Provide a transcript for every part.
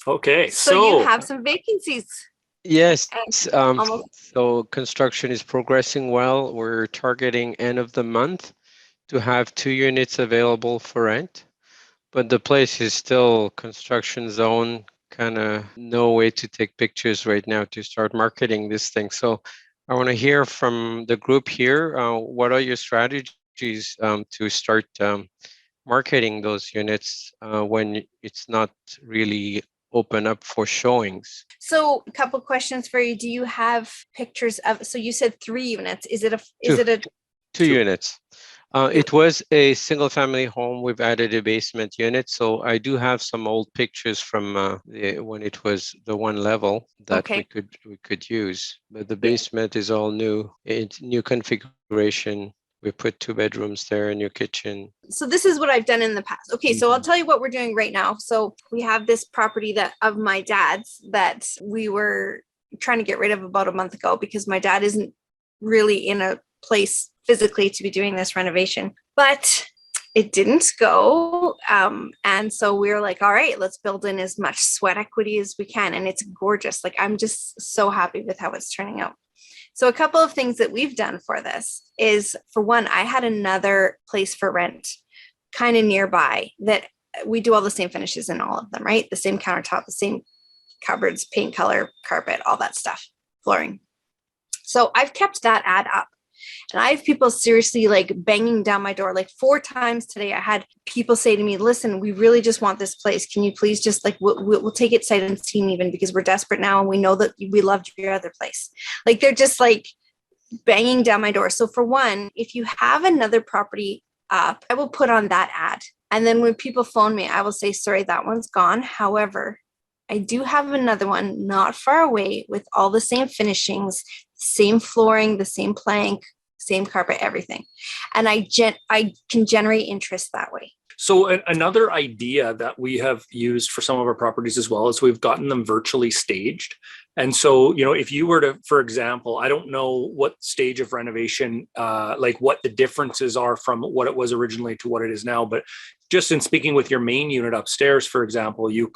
Okay, So you so have some vacancies Yes. and Um, almost so construction is progressing well. We're targeting end of the month to have 2 units available for rent, but the place is still construction zone, kind of no way to take pictures right now to start marketing this thing. So I want to hear from the group here. What are your strategies to start marketing those units when it's not really open up for showings? so a couple questions for you. Do you have pictures of, so you said 3 units. Is Two, it a two two. units. It was a single family home. We've added a basement unit. So I do have some old pictures from when it was the one level that okay? we could use. But the Yeah. basement is all new. It's new configuration. We put 2 bedrooms there, a new kitchen. So this is what I've done in the past. Okay, so I'll Mhm. tell you what we're doing right now. So we have this property that of my dad's that we were trying to get rid of about a month ago because my dad isn't really in a place physically to be doing this renovation. But it didn't go. And so we were like, all right, let's build in as much sweat equity as we can. And it's gorgeous. Like, I'm just so happy with how it's turning out. So a couple of things that we've done for this is, for one, I had another place for rent kind of nearby that we do all the same finishes in all of them, right? The same countertop, the same cupboards, paint color, carpet, all that stuff, flooring. So I've kept that ad up. And I have people seriously like banging down my door. Like 4 times today, I had people say to me, listen, we really just want this place. Can you please just like, we'll take it sight unseen even because we're desperate now. And we know that we loved your other place. Like they're just like banging down my door. So for one, if you have another property up, I will put on that ad. And then when people phone me, I will say, sorry, that one's gone. However, I do have another one not far away with all the same finishings, same flooring, the same plank, same carpet, everything. And I can generate interest that way. So another idea that we have used for some of our properties as well is we've gotten them virtually staged. And so, if you were to, for example, I don't know what stage of renovation, like what the differences are from what it was originally to what it is now, but just in speaking with your main unit upstairs, for example, you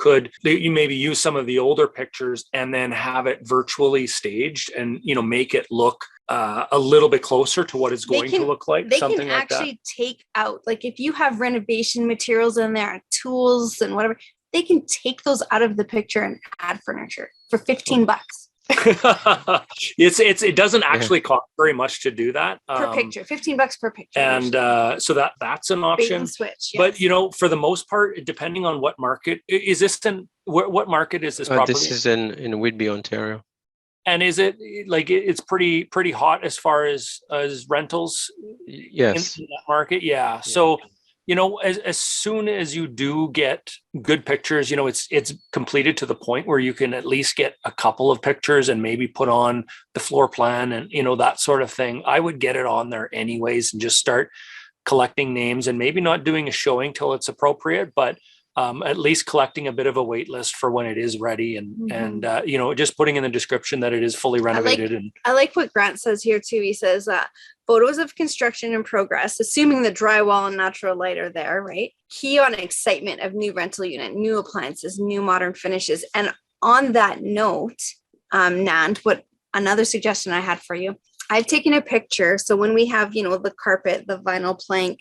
maybe use some of the older pictures and then have it virtually staged and, make it look a little bit closer to what it's going to look like. They something can like that. actually take out, like if you have renovation materials in there, tools and whatever, they can take those out of the picture and add furniture for $15 it doesn't actually cost very much to do that per picture, $15 per picture. And so that's an Bait option. and switch, yes. But for the most part, depending on what market is this in, what market is this property? This is in Whitby, Ontario. And is it like it's pretty hot as far as rentals? Yes. In that market, yeah. So as soon as you do get good pictures, it's completed to the point where you can at least get a couple of pictures and maybe put on the floor plan and that sort of thing. I would get it on there anyways and just start collecting names and maybe not doing a showing till it's appropriate, but at least collecting a bit of a wait list for when it is ready and just putting in the description that it is fully renovated. I like what Grant says here too. He says photos of construction in progress, assuming the drywall and natural light are there, right? Key on excitement of new rental unit, new appliances, new modern finishes. And on that note, Nand, what another suggestion I had for you, I've taken a picture. So when we have, the carpet, the vinyl plank,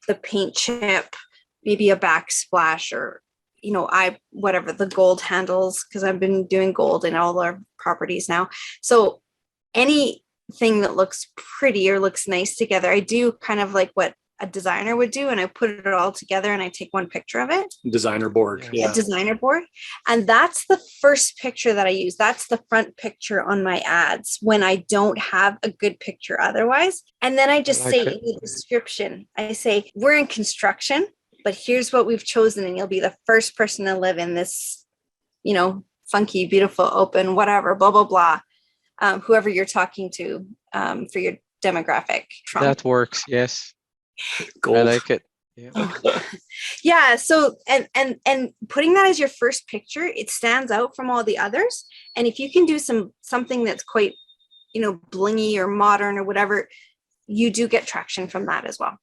the paint chip, maybe a backsplash or, whatever, the gold handles, because I've been doing gold in all our properties now. So anything that looks pretty or looks nice together, I do kind of like what a designer would do. And I put it all together and I take one picture of it. Designer board. Yeah. A designer board. And that's the first picture that I use. That's the front picture on my ads when I don't have a good picture otherwise. And then I just say in the description, I say, we're in construction, but here's what we've chosen. And you'll be the first person to live in this, funky, beautiful, open, whatever, blah, blah, blah. Whoever you're talking to for your demographic. That works. Yes. Gold. I like it. Yeah. Yeah. So, and putting that as your first picture, it stands out from all the others. And if you can do something that's quite, blingy or modern or whatever, you do get traction from that as well.